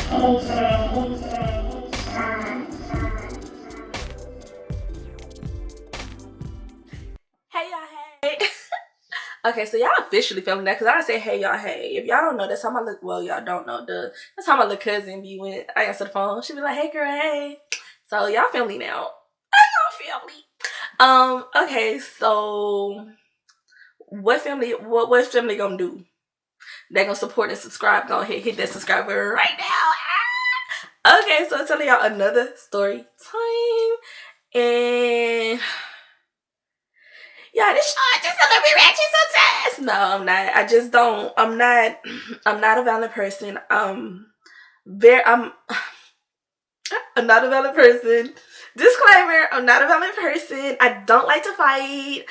Hey y'all, hey. Okay, so y'all officially filming that because I say hey y'all, hey. If y'all don't know, that's how my look. Well, y'all don't know. That's how my little cousin be when I answer the phone. She be like, hey girl, hey. So y'all family now. Y'all family. Okay, so what family gonna do? They gonna support and subscribe. Go ahead, hit that subscribe button right now. Okay, so I'm telling y'all another story time. And yeah, this shit just a little bit ratchet sometimes. No, I'm not. I just don't. I'm not a violent person. I'm not a violent person. Disclaimer, I'm not a violent person. I don't like to fight.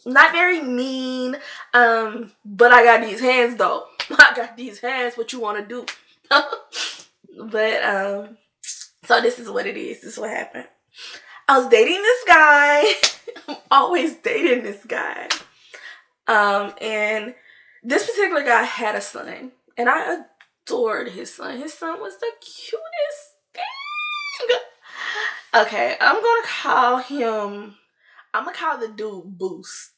Not very mean. But I got these hands though. I got these hands. What you wanna do? But so this is what it is. This is what happened. I was dating this guy. I'm always dating this guy. And this particular guy had a son, and I adored his son. His son was the cutest thing. Okay, I'm gonna call the dude Boost,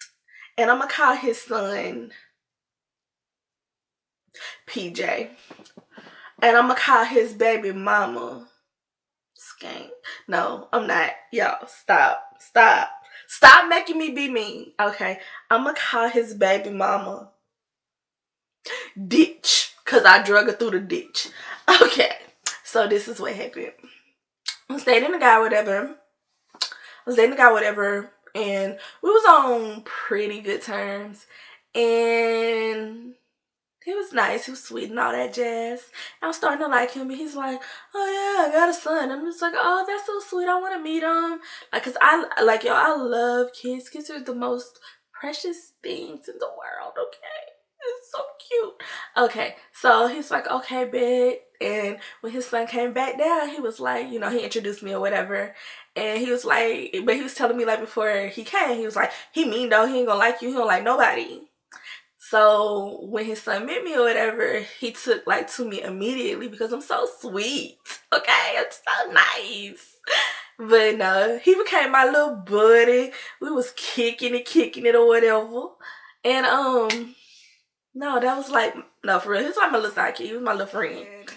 and I'm gonna call his son PJ, and I'm gonna call his baby mama Skank. No, I'm not. Y'all, stop making me be mean. Okay, I'm gonna call his baby mama Ditch, cause I drug her through the ditch. Okay, so this is what happened. I was dating a guy, whatever. And we was on pretty good terms. And he was nice, he was sweet and all that jazz. I was starting to like him, and he's like, oh yeah, I got a son. I'm just like, oh, that's so sweet, I want to meet him. Like, cause I love kids. Kids are the most precious things in the world, okay? It's so cute. Okay, so he's like, okay, babe. And when his son came back down, he was like, he introduced me or whatever. And he was like, but he was telling me like before he came, he was like, he mean though, he ain't gonna like you, he don't like nobody. So when his son met me or whatever, he took like to me immediately because I'm so sweet. Okay, I'm so nice. But no, he became my little buddy. We was kicking it or whatever. And no, that was like, no, for real. He was like my little sidekick. He was my little friend.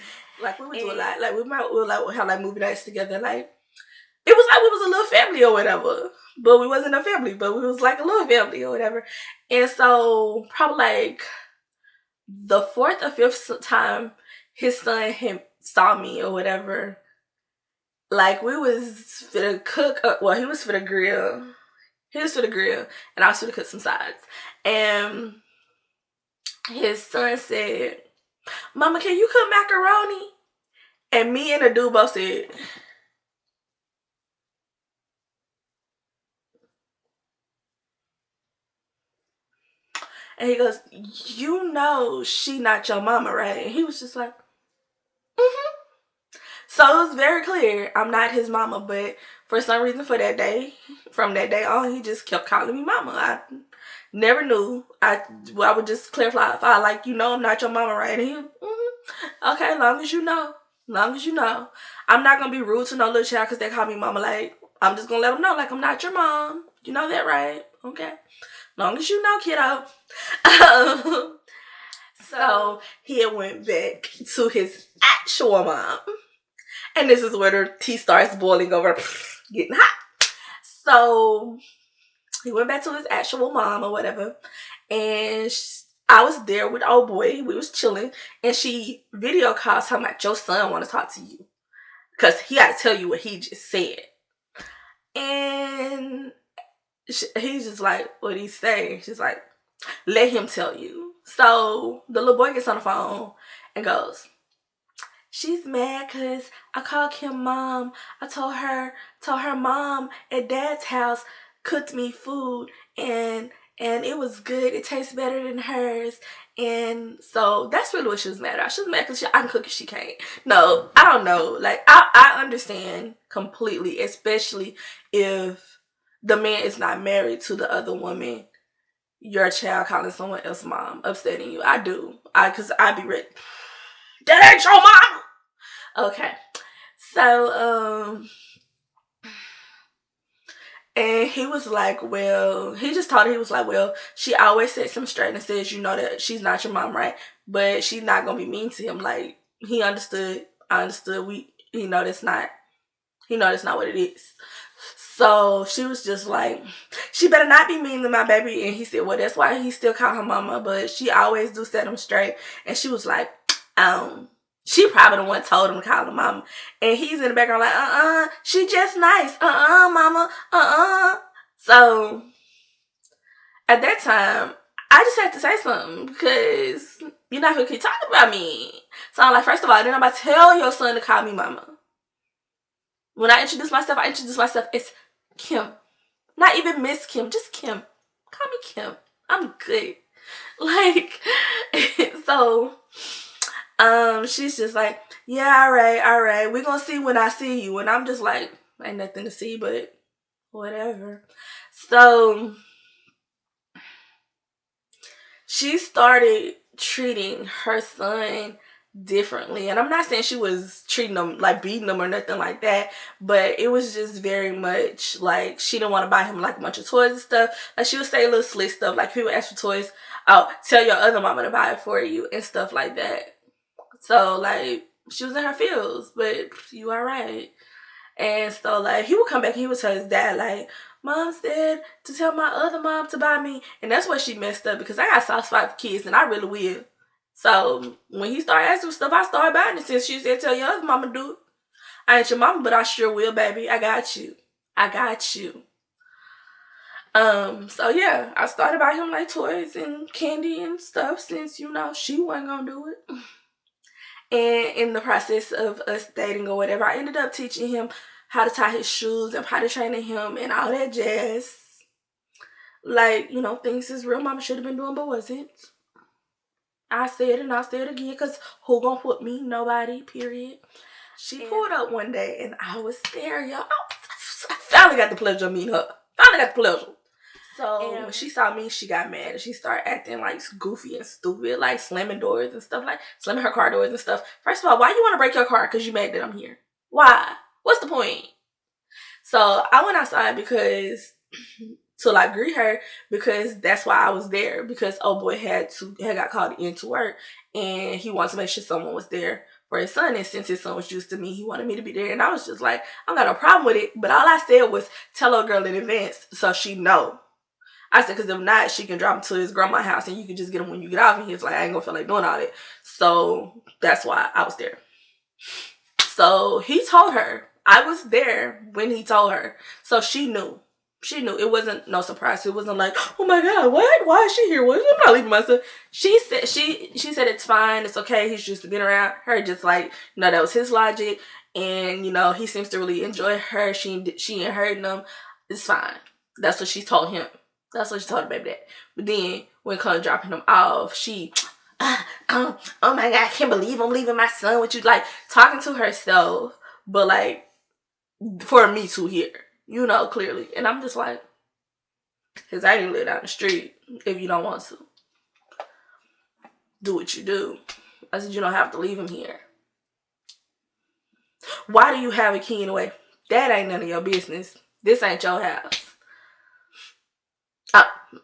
Like, we would do a lot. Like, we would have like movie nights together. Like, it was like we was a little family or whatever. But we wasn't a family, but we was like a little family or whatever. And so, probably like the fourth or fifth time his son saw me or whatever, like, we was finna cook. Well, he was finna grill. He was finna grill, and I was finna cook some sides. And his son said, Mama, can you cook macaroni? And me and the dude both said, and he goes, you know she not your mama, right? And he was just like, mm-hmm. So it was very clear I'm not his mama, but for some reason from that day on, he just kept calling me mama. I never knew. I would just clarify, like, I'm not your mama, right? And he, okay, long as you know. I'm not gonna be rude to no little child because they call me mama. Like, I'm just gonna let them know, like, I'm not your mom. You know that, right? Okay. Long as you know, kiddo. So he went back to his actual mom. And this is where the tea starts boiling over, getting hot. So he went back to his actual mom or whatever. And I was there with old boy. We was chilling. And she video calls talking about, your son want to talk to you. Because he got to tell you what he just said. And he's just like, what he say? She's like, let him tell you. So the little boy gets on the phone and goes, she's mad because I called Kim mom. I told her mom at dad's house cooked me food and it was good. It tastes better than hers. And so that's really what she was mad about. She was mad because I can cook and she can't. No, I don't know. Like, I understand completely, especially if the man is not married to the other woman. Your child calling someone else mom, upsetting you. I do. Because I'd be ready. That ain't your mama. Okay. So, and he was like, well, he just told her, he was like, well, she always sets him straight and says, you know, that she's not your mom, right? But she's not going to be mean to him. Like, he understood. I understood. He know that's not, he know that's not what it is. So she was just like, she better not be mean to my baby. And he said, well, that's why he still call her mama. But she always do set him straight. And she was like, she probably the one told him to call her mama. And he's in the background like, she just nice. Mama. So at that time, I just had to say something because you're not going to keep talking about me. So I'm like, first of all, didn't nobody tell your son to call me mama. When I introduce myself, as Kim. Not even Miss Kim, just Kim. Call me Kim. I'm good. Like, so, she's just like, yeah, all right. We're gonna see when I see you. And I'm just like, ain't nothing to see, but whatever. So, she started treating her son differently. And I'm not saying she was treating him like beating him or nothing like that, but it was just very much like she didn't want to buy him like a bunch of toys and stuff. Like she would say little slick stuff like people ask for toys, oh, tell your other mama to buy it for you and stuff like that. So like she was in her feels, but you alright. And so like he would come back and he would tell his dad like, mom said to tell my other mom to buy me. And that's where she messed up because I got soft spot for kids and I really will. So when he started asking for stuff, I started buying it since she said tell your other mama to do it. I ain't your mama, but I sure will, baby. I got you. So yeah, I started buying him like toys and candy and stuff since, you know, she wasn't gonna do it. And in the process of us dating or whatever, I ended up teaching him how to tie his shoes and potty training him and all that jazz. Like, you know, things his real mama should have been doing but wasn't. I said and I'll say it again because who gonna put me? Nobody, period. She pulled up one day and I was there, y'all. I finally got the pleasure of meeting her. So when she saw me, she got mad and she started acting like goofy and stupid, like slamming doors and stuff, like slamming her car doors and stuff. First of all, why you want to break your car? Because you mad that I'm here. Why? What's the point? So I went outside because to like greet her because that's why I was there because old boy had got called in to work and he wanted to make sure someone was there for his son, and since his son was used to me, he wanted me to be there, and I was just like, I got no problem with it, but all I said was tell her girl in advance so she know. I said, because if not, she can drop him to his grandma's house and you can just get him when you get off, and he's like, I ain't gonna feel like doing all that. So that's why I was there. So he told her. I was there when he told her. So she knew. She knew. It wasn't no surprise. It wasn't like, oh my God, what? Why is she here? What? I'm not leaving my son. She said it's fine. It's okay. He's just been around her. Just like, you know, that was his logic. And, you know, he seems to really enjoy her. She ain't hurting him. It's fine. That's what she told him. That's what she told the baby dad. But then when it comes dropping him off, she, oh my God, I can't believe I'm leaving my son with you. Like, talking to herself, but like, for me to hear, you know, clearly. And I'm just like, because I didn't live down the street. If you don't want to, do what you do. I said, you don't have to leave him here. Why do you have a key anyway? That ain't none of your business. This ain't your house.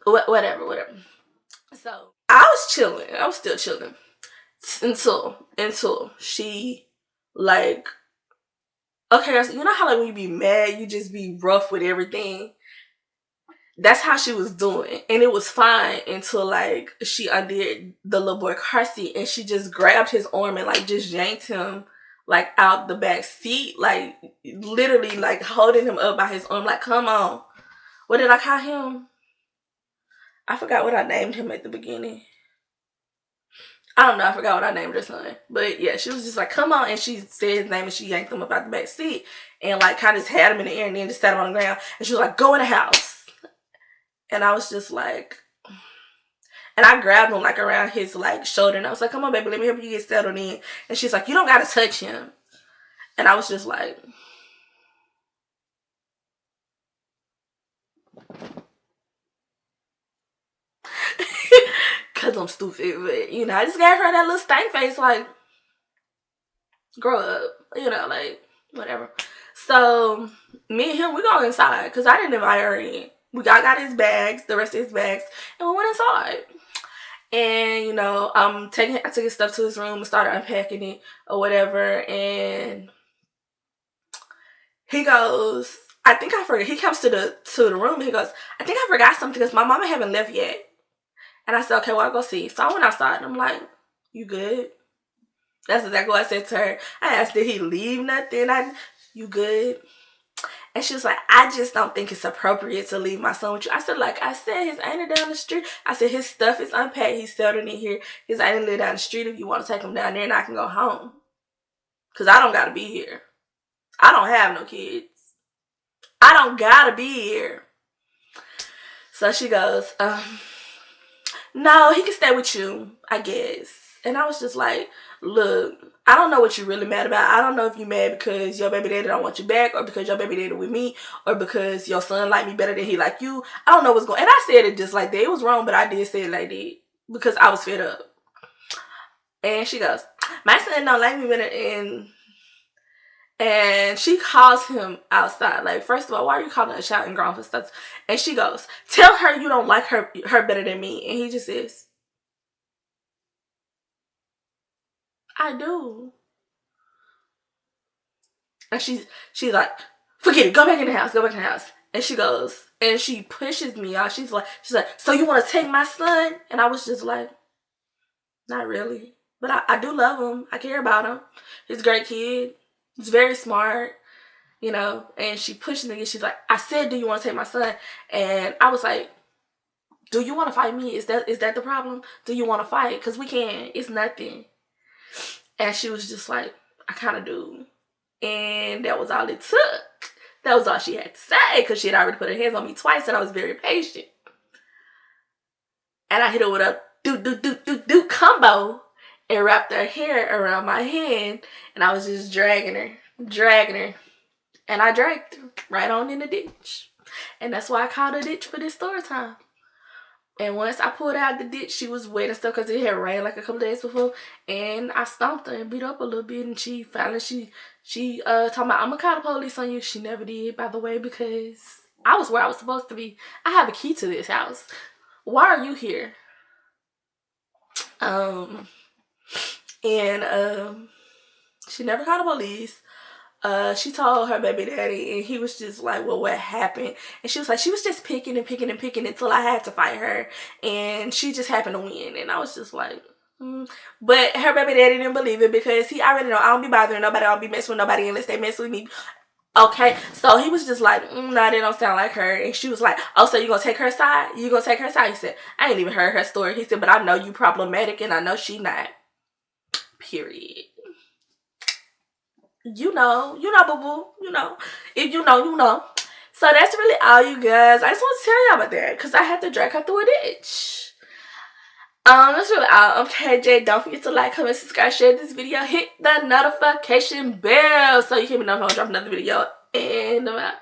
Whatever. So I was chilling. I was still chilling until she like, okay, you know how like when you be mad, you just be rough with everything. That's how she was doing, and it was fine until like she undid the little boy car seat, and she just grabbed his arm and like just yanked him like out the back seat, like literally like holding him up by his arm, like come on. What did I call him? I forgot what I named him at the beginning. I don't know. I forgot what I named her son. But yeah, she was just like, come on. And she said his name and she yanked him up out the back seat and like kind of just had him in the air and then just sat him on the ground. And she was like, go in the house. And I was just like, and I grabbed him like around his like shoulder and I was like, come on, baby, let me help you get settled in. And she's like, you don't got to touch him. And I was just like, because I'm stupid. But, you know, I just gave her that little stank face like, grow up, you know, like, whatever. So, me and him, we go inside, because I didn't invite her in. We got his bags, the rest of his bags, and we went inside. And, you know, I took his stuff to his room and started unpacking it or whatever. And he goes, I think I forgot. He comes to the room and he goes, I think I forgot something because my mama haven't left yet. And I said, okay, well, I'll go see. So I went outside and I'm like, you good? That's exactly what I said to her. I asked, did he leave nothing? You good? And she was like, I just don't think it's appropriate to leave my son with you. I said, like I said, his auntie down the street. I said, his stuff is unpacked. He's settled in here. His auntie live down the street if you want to take him down there and I can go home. Because I don't got to be here. I don't have no kids. I don't got to be here. So she goes, no, he can stay with you, I guess. And I was just like, look, I don't know what you're really mad about. I don't know if you're mad because your baby daddy don't want you back or because your baby daddy with me or because your son like me better than he like you. I don't know what's going on. And I said it just like that. It was wrong, but I did say it like that because I was fed up. And she goes, my son don't like me better. And she calls him outside. Like, first of all, why are you calling a child and grown for stuff? And she goes, tell her you don't like her better than me. And he just says, I do. And she's like, forget it, go back in the house, And she goes, and she pushes me out. She's like, so you want to take my son? And I was just like, not really. But I do love him. I care about him. He's a great kid. He's very smart, you know. And she pushed me and she's like, I said, do you want to take my son? And I was like, do you want to fight me? Is that the problem? Do you want to fight? Because we can. It's nothing. And she was just like, I kind of do. And that was all it took. That was all she had to say because she had already put her hands on me twice and I was very patient. And I hit her with a do combo and wrapped her hair around my hand. And I was just dragging her. And I dragged her right on in the ditch. And that's why I called her ditch for this story time. And once I pulled out the ditch, she was wet and stuff because it had rained like a couple days before. And I stomped her and beat her up a little bit. And she finally, she told me, I'm going to call the police on you. She never did, by the way, because I was where I was supposed to be. I have a key to this house. Why are you here? She never called the police. She told her baby daddy and he was just like, well, what happened? And she was like, she was just picking until I had to fight her and she just happened to win. And I was just like, But her baby daddy didn't believe it because he already know I don't be bothering nobody. I don't be messing with nobody unless they mess with me. Okay, so he was just like, nah, they don't sound like her. And she was like, oh, so you gonna take her side? You gonna take her side? He said, I ain't even heard her story. He said, but I know you problematic and I know she not. Period. You know, boo-boo. You know. If you know, you know. So that's really all, you guys. I just want to tell y'all about that because I had to drag her through a ditch. That's really all. I'm KJ. Don't forget to like, comment, subscribe, share this video. Hit the notification bell so you can be notified when I drop another video. And I'm out.